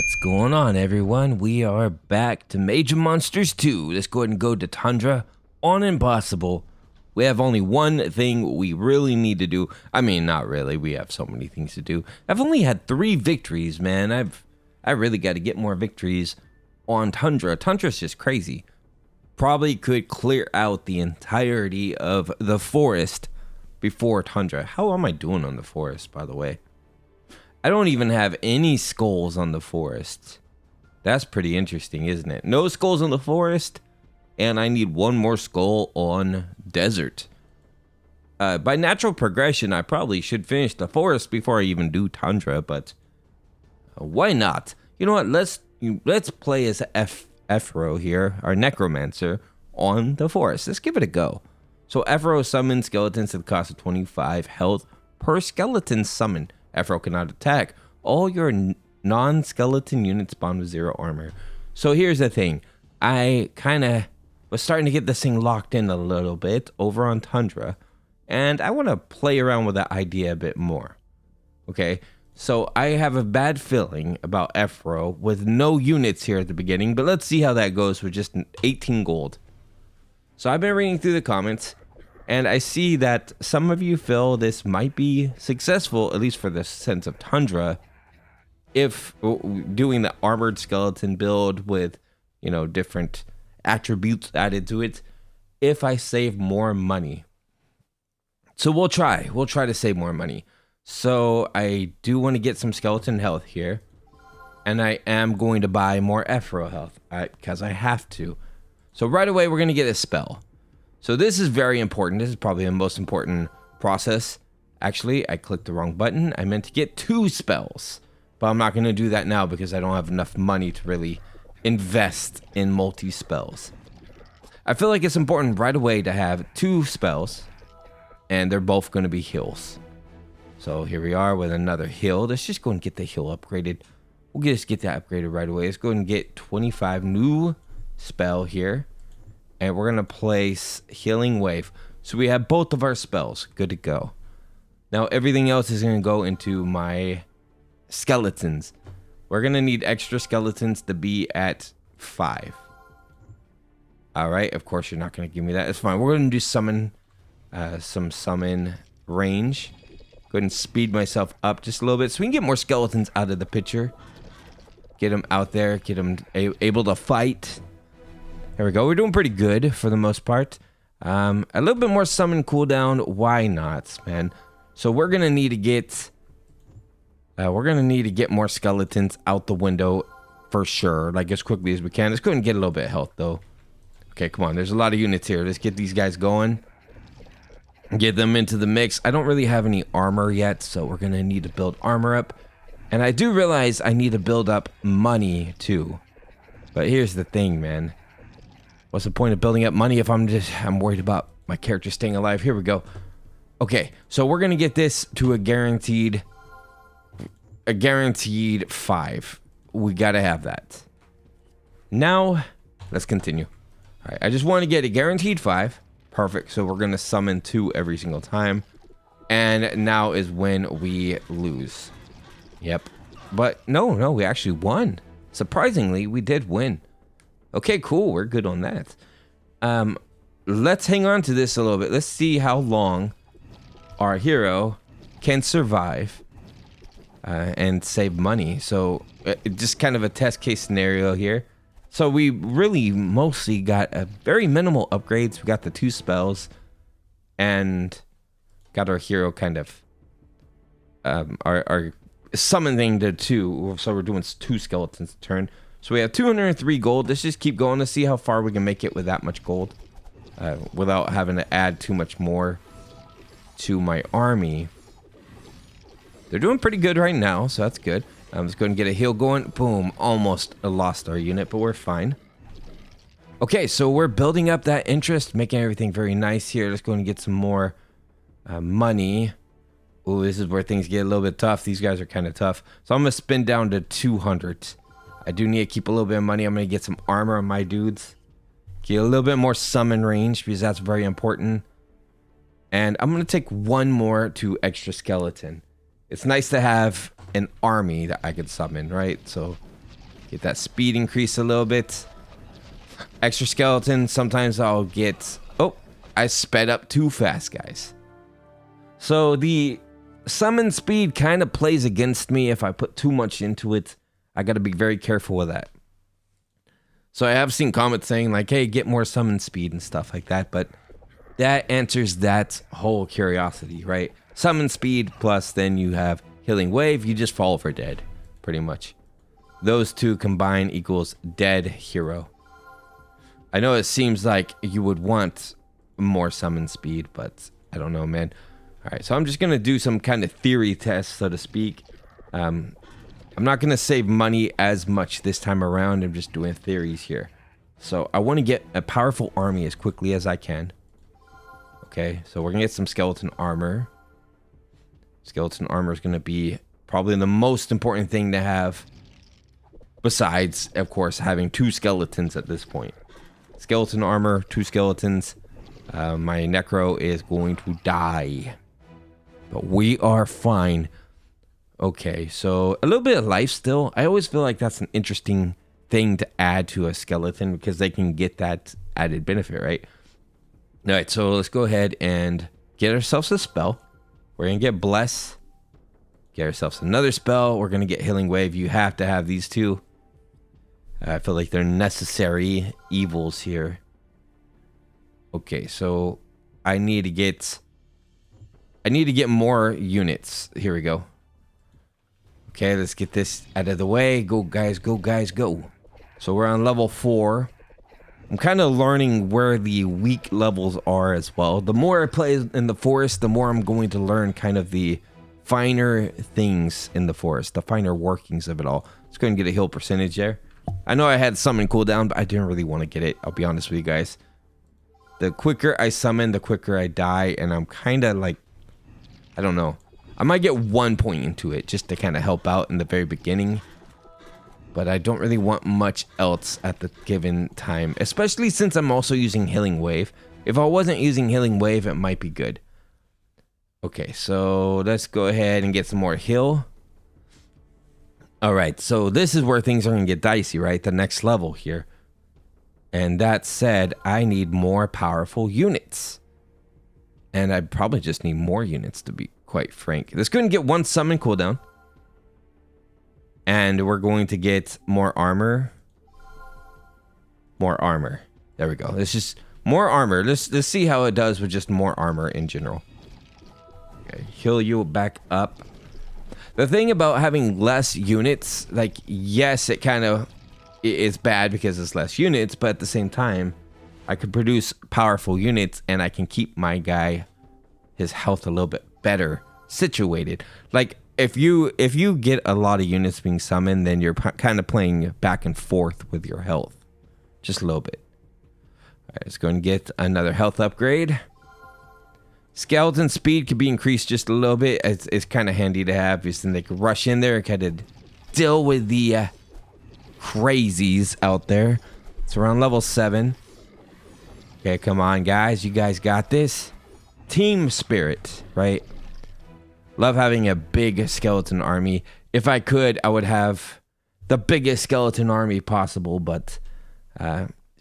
What's going on, everyone? We are back to Mage Monsters 2. Let's go ahead and go to Tundra on Impossible. We have only one thing we really need to do. I mean, not really. We have so many things to do. I've only had 3 victories, man. I really got to get more victories on Tundra. Tundra's just crazy. Probably could clear out the entirety of the forest before Tundra. How am I doing on the forest, by the way? I don't even have any skulls on the forest. That's pretty interesting, isn't it? No skulls on the forest, and I need one more skull on desert. By natural progression, I probably should finish the forest before I even do Tundra, but why not? You know what? Let's play as Ephro here, our Necromancer, on the forest. Let's give it a go. So Ephro summons skeletons at the cost of 25 health per skeleton summon. Ephro cannot attack. All your non-skeleton units spawn with 0 armor. So here's the thing. I kind of was starting to get this thing locked in a little bit over on Tundra. And I want to play around with that idea a bit more. Okay, so I have a bad feeling about Ephro with no units here at the beginning. But let's see how that goes with just 18 gold. So I've been reading through the comments. And I see that some of you feel this might be successful, at least for the sense of Tundra, if doing the armored skeleton build with, you know, different attributes added to it, if I save more money. So we'll try to save more money. So I do want to get some skeleton health here. And I am going to buy more Ephro health, because I have to. So right away, we're going to get a spell. So this is very important. This is probably the most important process. Actually, I clicked the wrong button. I meant to get 2 spells. But I'm not going to do that now because I don't have enough money to really invest in multi-spells. I feel like it's important right away to have 2 spells. And they're both going to be heals. So here we are with another heal. Let's just go and get the heal upgraded. We'll just get that upgraded right away. Let's go and get 25 new spell here. And we're going to place Healing Wave. So we have both of our spells. Good to go. Now everything else is going to go into my skeletons. We're going to need extra skeletons to be at 5. Alright, of course you're not going to give me that. It's fine. We're going to do summon, some summon range. Go ahead and speed myself up just a little bit so we can get more skeletons out of the picture. Get them out there. Get them able to fight. There we go. We're doing pretty good for the most part. A little bit more summon cooldown. Why not, man? So we're gonna need to get more skeletons out the window for sure, like as quickly as we can. Let's go ahead and get a little bit of health though. Okay, come on. There's a lot of units here. Let's get these guys going. Get them into the mix. I don't really have any armor yet, so we're gonna need to build armor up. And I do realize I need to build up money too. But here's the thing, man. What's the point of building up money if I'm worried about my character staying alive? Here we go. Okay, so we're gonna get this to a guaranteed 5. We gotta have that. Now, let's continue. All right, I just want to get a guaranteed 5. Perfect. So we're gonna summon 2 every single time, and now is when we lose. Yep. But no, we actually won. Surprisingly, we did win. Okay, cool. We're good on that. Let's hang on to this a little bit. Let's see how long our hero can survive and save money. So just kind of a test case scenario here. So we really mostly got a very minimal upgrades. We got the 2 spells and got our hero kind of our summoning to 2. So we're doing 2 skeletons a turn. So we have 203 gold. Let's just keep going to see how far we can make it with that much gold. Without having to add too much more to my army. They're doing pretty good right now, so that's good. Let's go ahead and get a heal going. Boom. Almost lost our unit, but we're fine. Okay, so we're building up that interest, making everything very nice here. Let's go ahead and get some more money. Ooh, this is where things get a little bit tough. These guys are kind of tough. So I'm going to spin down to 200. I do need to keep a little bit of money. I'm going to get some armor on my dudes. Get a little bit more summon range because that's very important. And I'm going to take 1 more to extra skeleton. It's nice to have an army that I could summon, right? So Get that speed increase a little bit. Extra skeleton. Sometimes I'll get... Oh, I sped up too fast, guys. So the summon speed kind of plays against me if I put too much into it. I got to be very careful with that. So I have seen comments saying like, hey, get more summon speed and stuff like that. But that answers that whole curiosity, right? Summon speed plus then you have healing wave. You just fall for dead, pretty much. Those two combined equals dead hero. I know it seems like you would want more summon speed, but I don't know, man. All right, so I'm just going to do some kind of theory test, so to speak. I'm not going to save money as much this time around. I'm just doing theories here. So I want to get a powerful army as quickly as I can. Okay, so we're going to get some skeleton armor. Skeleton armor is going to be probably the most important thing to have. Besides, of course, having 2 skeletons at this point. Skeleton armor, 2 skeletons. My necro is going to die. But we are fine. Okay, so a little bit of life still. I always feel like that's an interesting thing to add to a skeleton because they can get that added benefit, right? All right, so let's go ahead and get ourselves a spell. We're going to get Bless. Get ourselves another spell. We're going to get Healing Wave. You have to have these 2. I feel like they're necessary evils here. Okay, so I need to get more units. Here we go. Okay, let's get this out of the way. Go, guys, go, guys, go. So we're on level 4. I'm kind of learning where the weak levels are as well. The more I play in the forest, the more I'm going to learn kind of the finer things in the forest, the finer workings of it all. Let's go ahead and get a heal percentage there. I know I had summon cooldown, but I didn't really want to get it. I'll be honest with you guys. The quicker I summon, the quicker I die. And I'm kind of like, I don't know. I might get 1 point into it just to kind of help out in the very beginning. But I don't really want much else at the given time. Especially since I'm also using Healing Wave. If I wasn't using Healing Wave, it might be good. Okay, so let's go ahead and get some more heal. Alright, so this is where things are going to get dicey, right? The next level here. And that said, I need more powerful units. And I probably just need more units, to be quite frank. Let's go ahead and get 1 summon cooldown. And we're going to get more armor. More armor. There we go. Let's just... More armor. Let's see how it does with just more armor in general. Okay, heal you back up. The thing about having less units, like, yes, it kind of is bad because it's less units, but at the same time, I could produce powerful units and I can keep my guy, his health a little bit better situated. Like, if you get a lot of units being summoned, then you're kind of playing back and forth with your health. Just a little bit. All right, let's go and get another health upgrade. Skeleton speed could be increased just a little bit. It's kind of handy to have, because then they could rush in there and kind of deal with the crazies out there. It's around level 7. Okay, come on, guys. You guys got this. Team spirit, right? Love having a big skeleton army. If I could, I would have the biggest skeleton army possible, but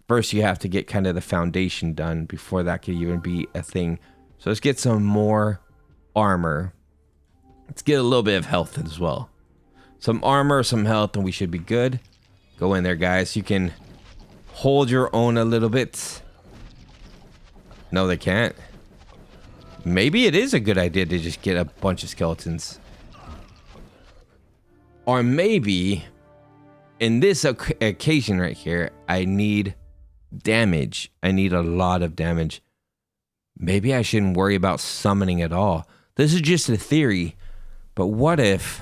first you have to get kind of the foundation done before that could even be a thing. So let's get some more armor. Let's get a little bit of health as well. Some armor, some health, and we should be good. Go in there, guys. You can hold your own a little bit. No, they can't. Maybe it is a good idea to just get a bunch of skeletons. Or maybe, in this occasion right here, I need damage. I need a lot of damage. Maybe I shouldn't worry about summoning at all. This is just a theory. But what if,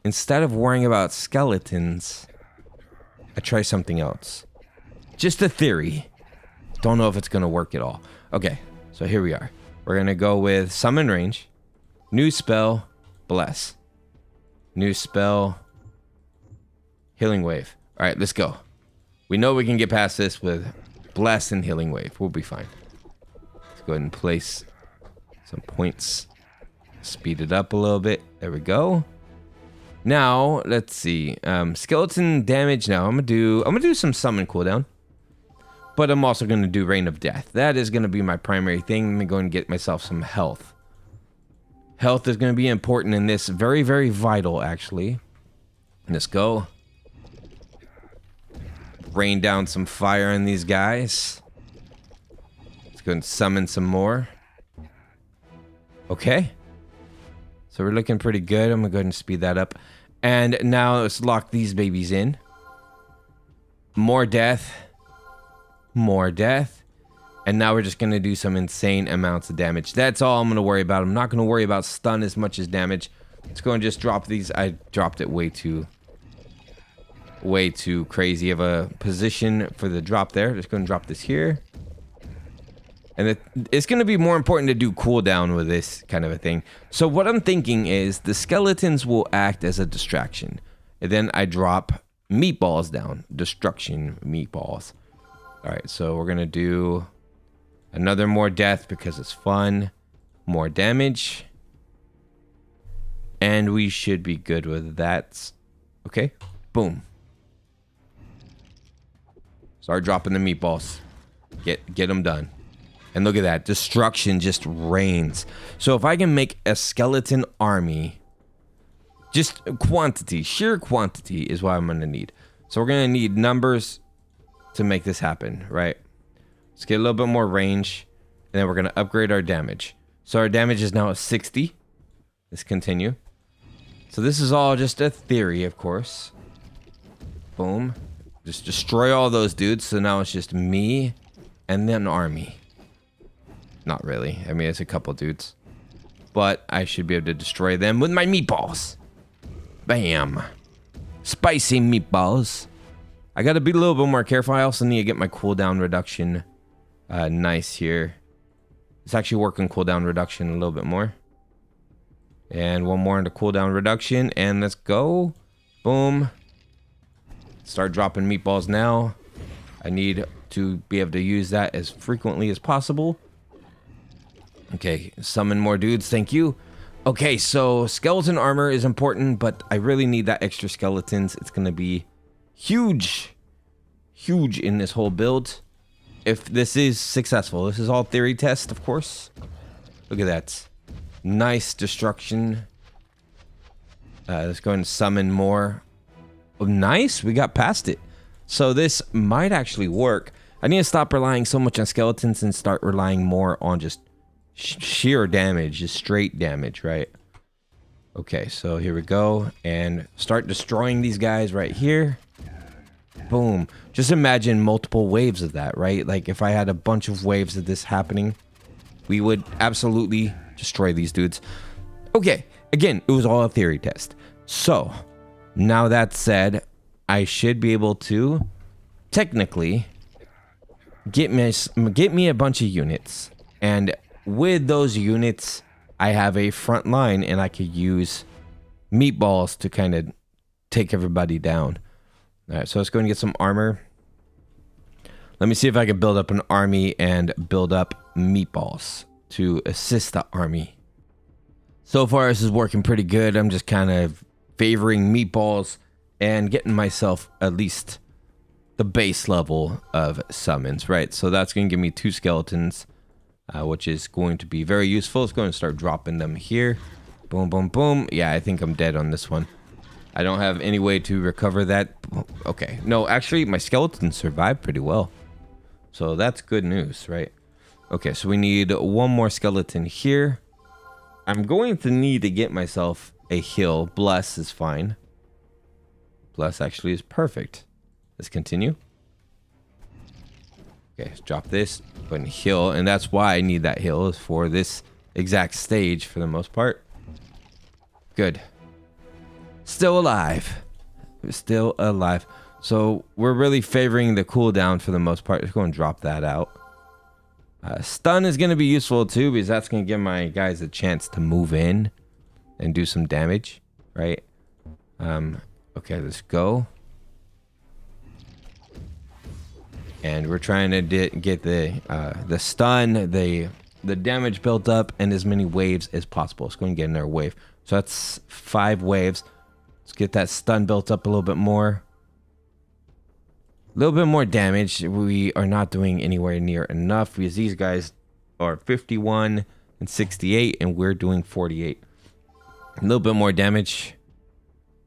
instead of worrying about skeletons, I try something else? Just a theory. Don't know if it's going to work at all. Okay, so here we are. We're going to go with summon range. New spell, bless. New spell, healing wave. All right, let's go. We know we can get past this with bless and healing wave. We'll be fine. Let's go ahead and place some points. Speed it up a little bit. There we go. Now, let's see. Skeleton damage. Now, I'm gonna do some summon cooldown. But I'm also gonna do Reign of Death. That is gonna be my primary thing. Let me go and get myself some health. Health is gonna be important in this. Very, very vital, actually. Let's go. Rain down some fire on these guys. Let's go and summon some more. Okay. So we're looking pretty good. I'm gonna go ahead and speed that up. And now let's lock these babies in. More death. More death. And now we're just gonna do some insane amounts of damage. That's all I'm gonna worry about. I'm not gonna worry about stun as much as damage. Let's go and just drop these. I dropped it way too crazy of a position for the drop there. Just gonna drop this here. And it's going to be more important to do cooldown with this kind of a thing. So what I'm thinking is the skeletons will act as a distraction. And then I drop meatballs down. Destruction meatballs. Alright, so we're going to do another more death because it's fun. More damage. And we should be good with that. Okay, boom. Start dropping the meatballs. Get them done. And look at that, destruction just rains. So if I can make a skeleton army, just quantity, sheer quantity is what I'm gonna need. So we're gonna need numbers to make this happen, right? Let's get a little bit more range, and then we're gonna upgrade our damage. So our damage is now at 60. Let's continue. So this is all just a theory, of course. Boom. Just destroy all those dudes, so now it's just me and then army. Not really. I mean, it's a couple dudes. But I should be able to destroy them with my meatballs. Bam. Spicy meatballs. I gotta be a little bit more careful. I also need to get my cooldown reduction nice here. Let's actually work on cooldown reduction a little bit more. And one more into cooldown reduction. And let's go. Boom. Start dropping meatballs now. I need to be able to use that as frequently as possible. Okay, summon more dudes, thank you. Okay, so skeleton armor is important, but I really need that extra skeletons. It's gonna be huge. Huge in this whole build. If this is successful. This is all theory test, of course. Look at that. Nice destruction. Let's go and summon more. Oh, nice, we got past it. So this might actually work. I need to stop relying so much on skeletons and start relying more on just sheer damage, just straight damage, right? Okay, so here we go, and start destroying these guys right here. Boom. Just imagine multiple waves of that, right? Like if I had a bunch of waves of this happening, we would absolutely destroy these dudes. Okay, again, it was all a theory test. So now that said, I should be able to technically get me a bunch of units, and with those units, I have a front line, and I could use meatballs to kind of take everybody down. All right, so let's go and get some armor. Let me see if I can build up an army and build up meatballs to assist the army. So far, this is working pretty good. I'm just kind of favoring meatballs and getting myself at least the base level of summons, right? So that's going to give me 2 skeletons. Which is going to be very useful. Let's go and start dropping them here. Boom, boom, boom. Yeah, I think I'm dead on this one. I don't have any way to recover that. Okay. No, actually, my skeletons survived pretty well. So that's good news, right? Okay, so we need one more skeleton here. I'm going to need to get myself a heal. Bless is fine. Bless actually is perfect. Let's continue. Okay, let's drop this, go ahead and heal, and that's why I need that heal, is for this exact stage for the most part. Good. Still alive. Still alive. So we're really favoring the cooldown for the most part. Let's go and drop that out. Stun is going to be useful too, because that's going to give my guys a chance to move in and do some damage, right? Okay, let's go. And we're trying to get the stun, the damage built up, and as many waves as possible. It's going to get another wave. So that's 5 waves. Let's get that stun built up a little bit more. A little bit more damage. We are not doing anywhere near enough because these guys are 51 and 68 and we're doing 48. A little bit more damage.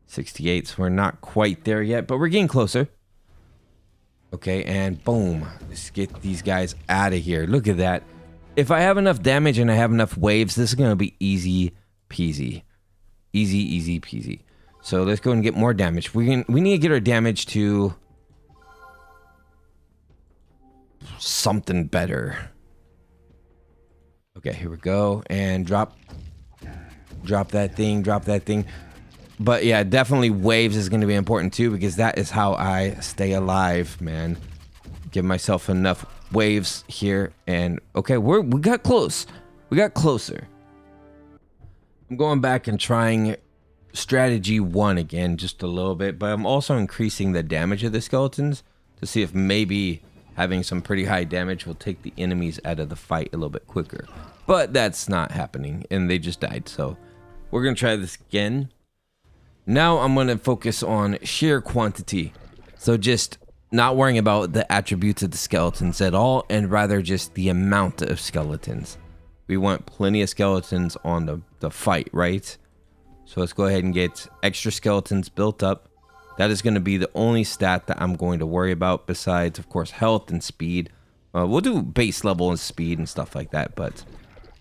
68, so we're not quite there yet, but we're getting closer. Okay, and boom. Let's get these guys out of here. Look at that. If I have enough damage and I have enough waves, this is going to be easy peasy. Easy peasy. So let's go and get more damage. We need to get our damage to something better. Okay, here we go. And drop that thing. But yeah, definitely waves is going to be important too, because that is how I stay alive, man. Give myself enough waves here. And okay, we got close. We got closer. I'm going back and trying strategy 1 again, just a little bit, but I'm also increasing the damage of the skeletons to see if maybe having some pretty high damage will take the enemies out of the fight a little bit quicker. But that's not happening, and they just died, so we're gonna try this again. Now I'm gonna focus on sheer quantity, so just not worrying about the attributes of the skeletons at all, and rather just the amount of skeletons. We want plenty of skeletons on the fight, right? So let's go ahead and get extra skeletons built up. That is going to be the only stat that I'm going to worry about, besides, of course, health and speed. We'll do base level and speed and stuff like that, but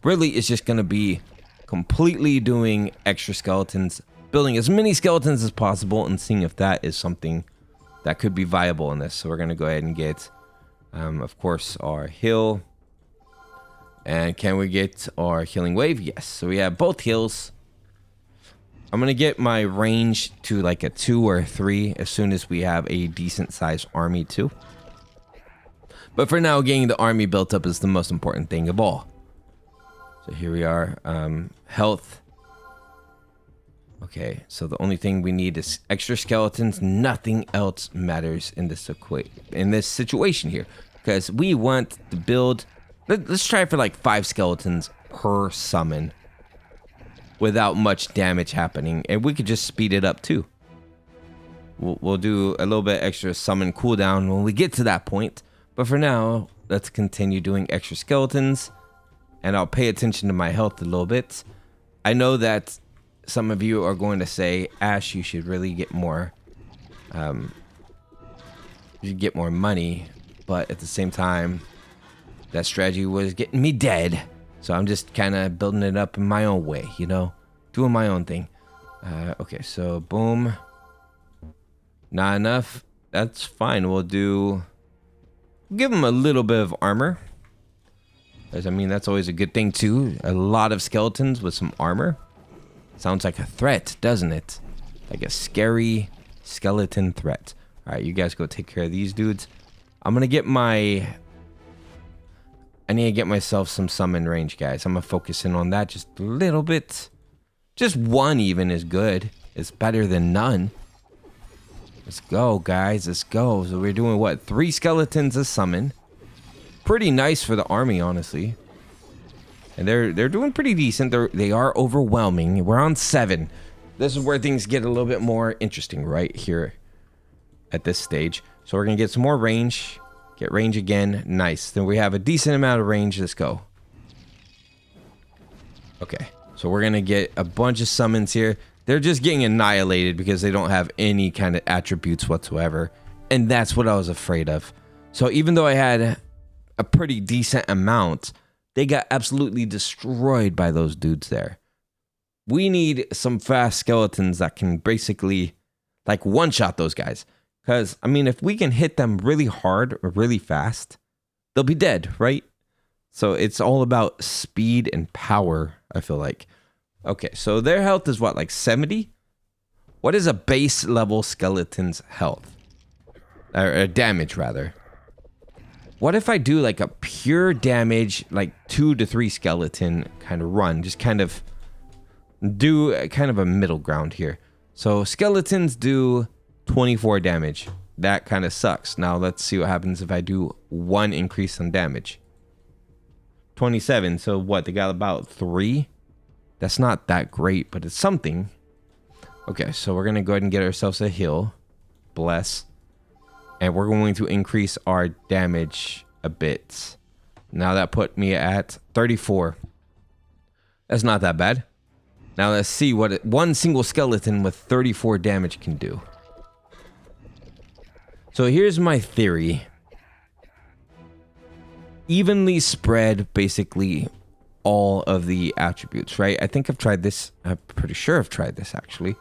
really it's just going to be completely doing extra skeletons, building as many skeletons as possible, and seeing if that is something that could be viable in this. So we're going to go ahead and get, of course, our heal. And can we get our healing wave? Yes. So we have both heals. I'm going to get my range to like a 2 or a 3 as soon as we have a decent sized army too. But for now, getting the army built up is the most important thing of all. So here we are. Health. Okay, so the only thing we need is extra skeletons. Nothing else matters in this situation here, because we want to build. Let's try for like 5 skeletons per summon without much damage happening, and we could just speed it up too. We'll do a little bit extra summon cooldown when we get to that point, but for now, let's continue doing extra skeletons, and I'll pay attention to my health a little bit. I know that some of you are going to say, Ash, you should really get more, you should get more money, but at the same time, that strategy was getting me dead. So I'm just kind of building it up in my own way, you know, doing my own thing. Okay, so boom. Not enough. That's fine. We'll give him a little bit of armor. Because, I mean, that's always a good thing too. A lot of skeletons with some armor. Sounds like a threat, doesn't it? Like a scary skeleton threat. All right, you guys go take care of these dudes. I'm going to get I need to get myself some summon range, guys. I'm going to focus in on that just a little bit. Just 1 even is good. It's better than none. Let's go, guys. Let's go. So we're doing what? 3 skeletons a summon. Pretty nice for the army, honestly. And they're doing pretty decent. They are overwhelming. We're on 7. This is where things get a little bit more interesting right here at this stage. So we're going to get some more range. Get range again. Nice. Then we have a decent amount of range. Let's go. Okay. So we're going to get a bunch of summons here. They're just getting annihilated because they don't have any kind of attributes whatsoever. And that's what I was afraid of. So even though I had a pretty decent amount, they got absolutely destroyed by those dudes there. We need some fast skeletons that can basically like one-shot those guys. Because, I mean, if we can hit them really hard or really fast, they'll be dead, right? So it's all about speed and power, I feel like. Okay, so their health is what, like 70? What is a base level skeleton's health? Or damage, rather. What if I do like a pure damage, like 2 to 3 skeleton kind of run? Just kind of do kind of a middle ground here. So skeletons do 24 damage. That kind of sucks. Now let's see what happens if I do 1 increase on damage. 27. So what? They got about 3? That's not that great, but it's something. Okay, so we're going to go ahead and get ourselves a heal. Bless. And we're going to increase our damage a bit. Now that put me at 34. That's not that bad. Now let's see what one single skeleton with 34 damage can do. So here's my theory. Evenly spread basically all of the attributes, right? I think I've tried this. I'm pretty sure I've tried this actually.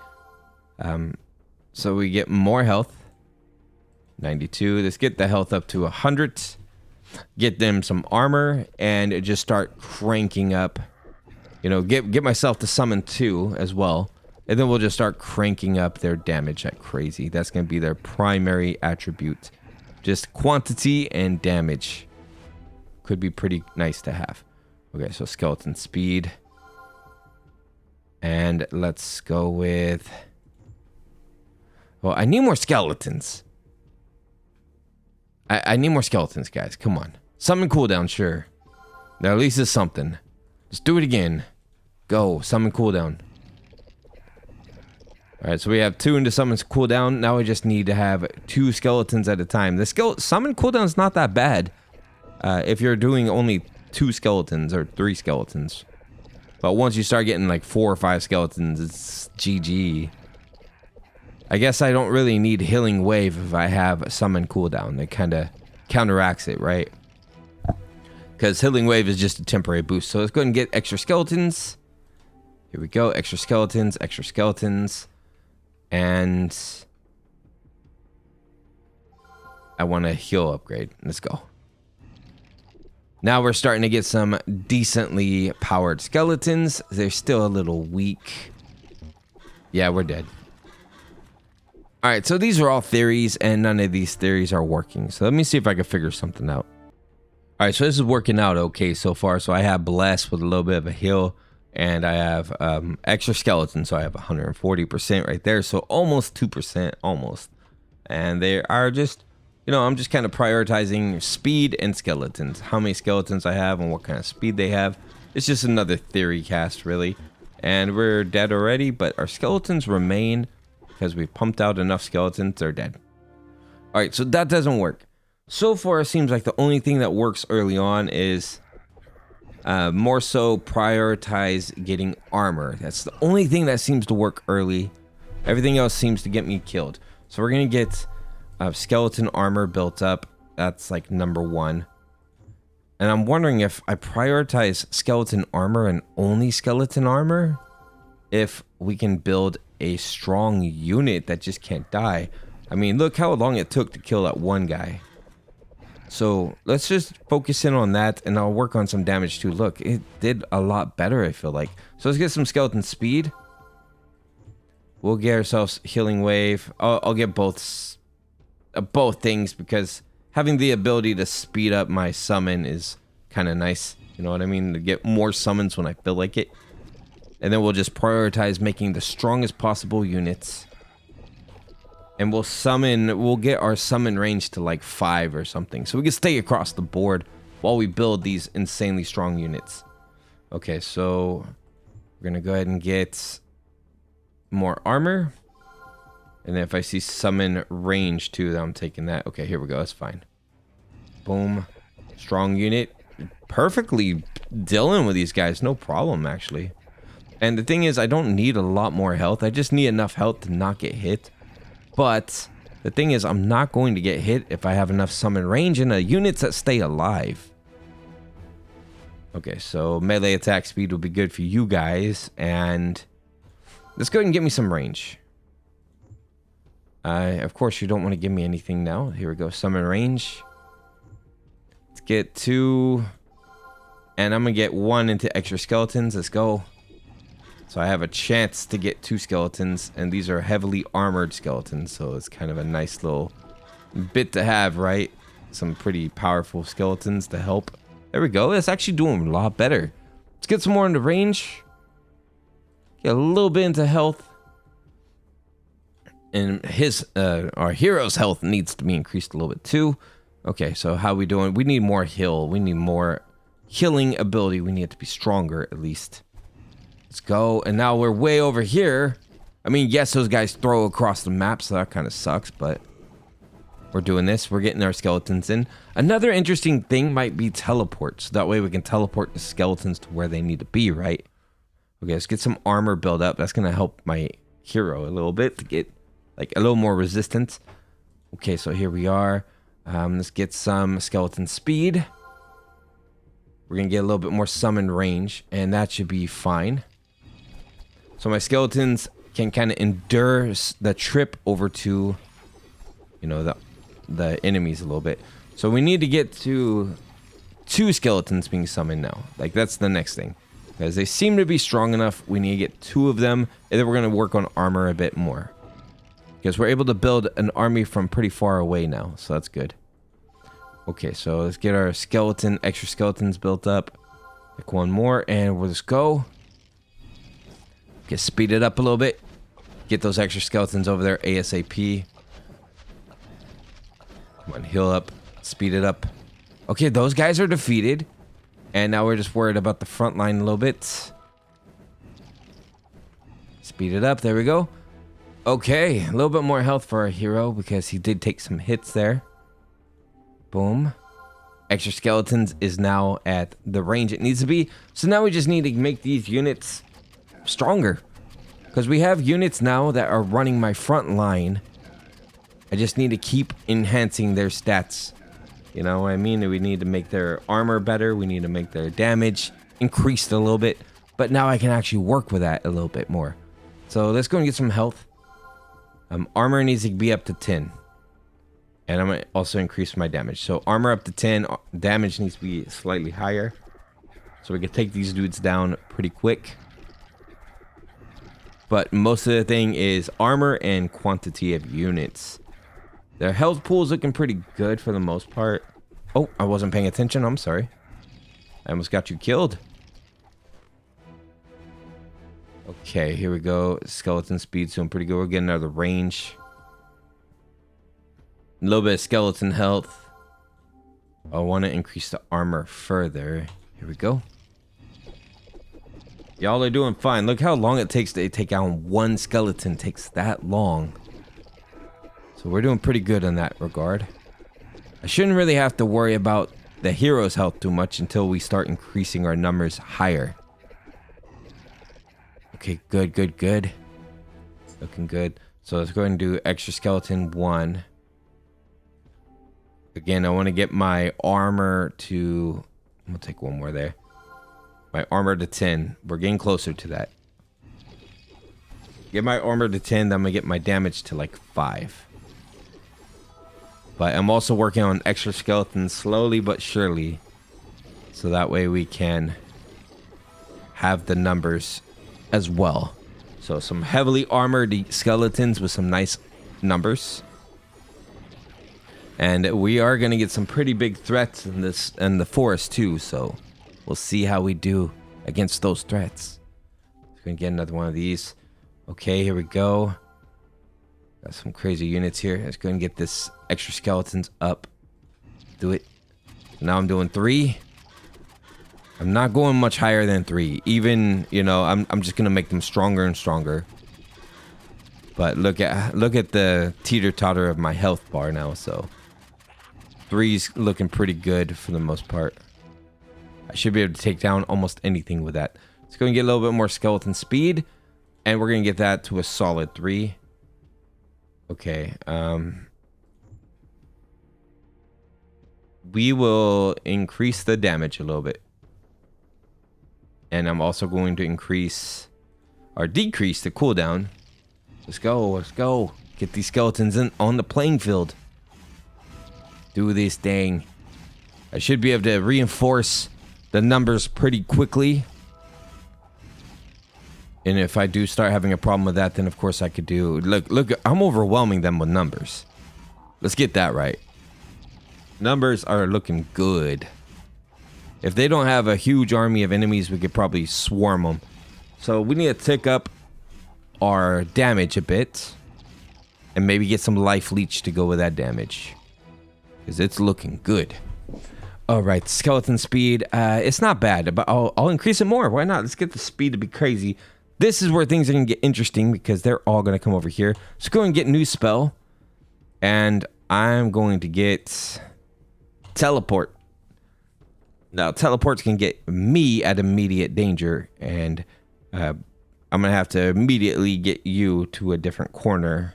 So we get more health. 92. Let's get the health up to 100. Get them some armor and just start cranking up. You know, get myself to summon 2 as well. And then we'll just start cranking up their damage like crazy. That's going to be their primary attribute. Just quantity and damage. Could be pretty nice to have. Okay, so skeleton speed. And let's go with... Well, I need more skeletons. I need more skeletons, guys. Come on. Summon cooldown, sure. Now at least it's something. Just do it again. Go. Summon cooldown. Alright, so we have 2 into summon's cooldown. Now we just need to have 2 skeletons at a time. The summon cooldown is not that bad. If you're doing only 2 skeletons or 3 skeletons. But once you start getting like 4 or 5 skeletons, it's GG. I guess I don't really need healing wave if I have summon cooldown. It kind of counteracts it, right? Because healing wave is just a temporary boost. So let's go ahead and get extra skeletons. Here we go. Extra skeletons, extra skeletons. And I want a heal upgrade. Let's go. Now we're starting to get some decently powered skeletons. They're still a little weak. Yeah, we're dead. All right, so these are all theories, and none of these theories are working. So let me see if I can figure something out. All right, so this is working out okay so far. So I have Bless with a little bit of a heal, and I have extra skeleton, so I have 140% right there. So almost 2%, almost. And they are just, you know, I'm just kind of prioritizing speed and skeletons. How many skeletons I have and what kind of speed they have. It's just another theory cast, really. And we're dead already, but our skeletons remain... Because we pumped out enough skeletons, they're dead. Alright, so that doesn't work. So far, it seems like the only thing that works early on is more so prioritize getting armor. That's the only thing that seems to work early. Everything else seems to get me killed. So we're going to get skeleton armor built up. That's like number 1. And I'm wondering if I prioritize skeleton armor and only skeleton armor, if we can build a strong unit that just can't die. I mean, look how long it took to kill that one guy. So let's just focus in on that, and I'll work on some damage too. Look, it did a lot better, I feel like. So let's get some skeleton speed. We'll get ourselves healing wave. I'll get both things, because having the ability to speed up my summon is kind of nice. You know what I mean? To get more summons when I feel like it. And then we'll just prioritize making the strongest possible units. And we'll get our summon range to like 5 or something. So we can stay across the board while we build these insanely strong units. Okay, so we're going to go ahead and get more armor. And then if I see summon range too, then I'm taking that. Okay, here we go. That's fine. Boom. Strong unit. Perfectly dealing with these guys. No problem, actually. And the thing is, I don't need a lot more health. I just need enough health to not get hit. But the thing is, I'm not going to get hit if I have enough summon range and units that stay alive. Okay, so melee attack speed will be good for you guys. And let's go ahead and get me some range. Of course, you don't want to give me anything now. Here we go, summon range. Let's get 2. And I'm going to get 1 into extra skeletons. Let's go. So I have a chance to get 2 skeletons, and these are heavily armored skeletons, so it's kind of a nice little bit to have, right? Some pretty powerful skeletons to help. There we go. That's actually doing a lot better. Let's get some more into range. Get a little bit into health. And our hero's health needs to be increased a little bit too. Okay, so how are we doing? We need more heal. We need more healing ability. We need it to be stronger at least. Let's go. And now we're way over here. I mean, yes, those guys throw across the map, so that kind of sucks, but we're doing this. We're getting our skeletons in. Another interesting thing might be teleports. That way we can teleport the skeletons to where they need to be, right? Okay, let's get some armor build up. That's going to help my hero a little bit to get like a little more resistance. Okay, so here we are. Let's get some skeleton speed. We're going to get a little bit more summon range, and that should be fine. So my skeletons can kind of endure the trip over to, you know, the enemies a little bit. So we need to get to 2 skeletons being summoned now. Like, that's the next thing. Because they seem to be strong enough, we need to get 2 of them, and then we're going to work on armor a bit more. Because we're able to build an army from pretty far away now, so that's good. Okay, so let's get our extra skeletons built up. Like 1 more, and we'll just go. Get speed it up a little bit. Get those extra skeletons over there ASAP. Come on, heal up. Speed it up. Okay, those guys are defeated. And now we're just worried about the front line a little bit. Speed it up. There we go. Okay, a little bit more health for our hero because he did take some hits there. Boom. Extra skeletons is now at the range it needs to be. So now we just need to make these units stronger. Because we have units now that are running my front line. I just need to keep enhancing their stats. You know what I mean? We need to make their armor better. We need to make their damage increased a little bit. But now I can actually work with that a little bit more. So let's go and get some health. Armor needs to be up to 10. And I'm going to also increase my damage. So armor up to 10. Damage needs to be slightly higher. So we can take these dudes down pretty quick. But most of the thing is armor and quantity of units. Their health pool is looking pretty good for the most part. Oh, I wasn't paying attention. I'm sorry. I almost got you killed. Okay, here we go. Skeleton speed doing pretty good. We're getting out of the range. A little bit of skeleton health. I want to increase the armor further. Here we go. Y'all are doing fine. Look how long it takes to take out 1 skeleton. It takes that long. So we're doing pretty good in that regard. I shouldn't really have to worry about the hero's health too much until we start increasing our numbers higher. Okay, good. Looking good. So let's go ahead and do extra skeleton 1. Again, I want to get my armor to... I'm going to take 1 more there. My armor to 10. We're getting closer to that. Get my armor to 10, then I'm going to get my damage to like 5. But I'm also working on extra skeletons slowly but surely. So that way we can have the numbers as well. So some heavily armored skeletons with some nice numbers. And we are going to get some pretty big threats in the forest too. So we'll see how we do against those threats. We're going to get another one of these. Okay, here we go. Got some crazy units here. Let's go and get this extra skeletons up. Do it. Now I'm doing 3. I'm not going much higher than 3. Even, you know, I'm just gonna make them stronger and stronger. But look at the teeter-totter of my health bar now. So 3's looking pretty good for the most part. I should be able to take down almost anything with that. Let's go and get a little bit more skeleton speed, and we're gonna get that to a solid 3. Okay, we will increase the damage a little bit. And I'm also going to increase or decrease the cooldown. Let's go. Get these skeletons in on the playing field. Do this thing. I should be able to reinforce the numbers pretty quickly. And if I do start having a problem with that, then of course I could do... Look, I'm overwhelming them with numbers. Let's get that right. Numbers are looking good. If they don't have a huge army of enemies, we could probably swarm them. So we need to tick up our damage a bit. And maybe get some life leech to go with that damage. Because it's looking good. Alright, skeleton speed. It's not bad, but I'll increase it more. Why not? Let's get the speed to be crazy. this is where things are going to get interesting because they're all going to come over here. So go and get new spell. And I'm going to get teleport. Now, teleports can get me at immediate danger. And I'm going to have to immediately get you to a different corner.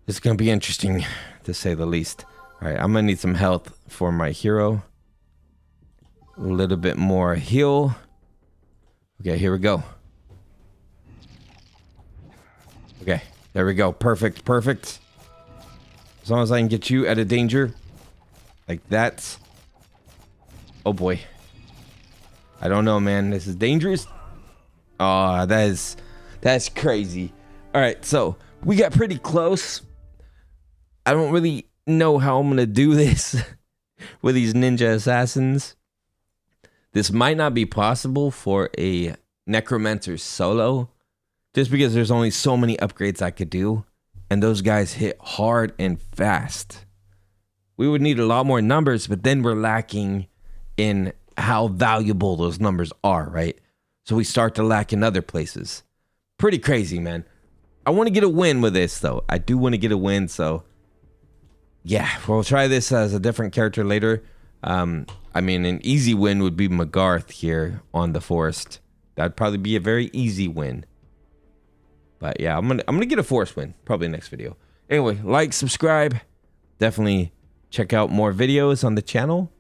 This is going to be interesting, to say the least. All right, I'm going to need some health for my hero. A little bit more heal. Okay, here we go. Okay, there we go. Perfect, perfect. As long as I can get you out of danger. Like that. Oh boy. I don't know, man. This is dangerous. Oh, that's crazy. All right, so we got pretty close. I don't really know how I'm going to do this with these ninja assassins. This might not be possible for a Necromancer solo, just because there's only so many upgrades I could do, and those guys hit hard and fast. We would need a lot more numbers, but then we're lacking in how valuable those numbers are, right? So we start to lack in other places. Pretty crazy, man. I want to get a win with this, though. I do want to get a win, so yeah, we'll try this as a different character later. I mean, an easy win would be McGarth here on the forest. That'd probably be a very easy win. But yeah, I'm gonna get a forest win probably next video. Anyway, like, subscribe, definitely check out more videos on the channel,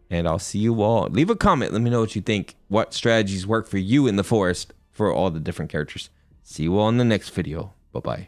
and I'll see you all. Leave a comment. Let me know what you think. What strategies work for you in the forest for all the different characters. See you all in the next video. Bye bye.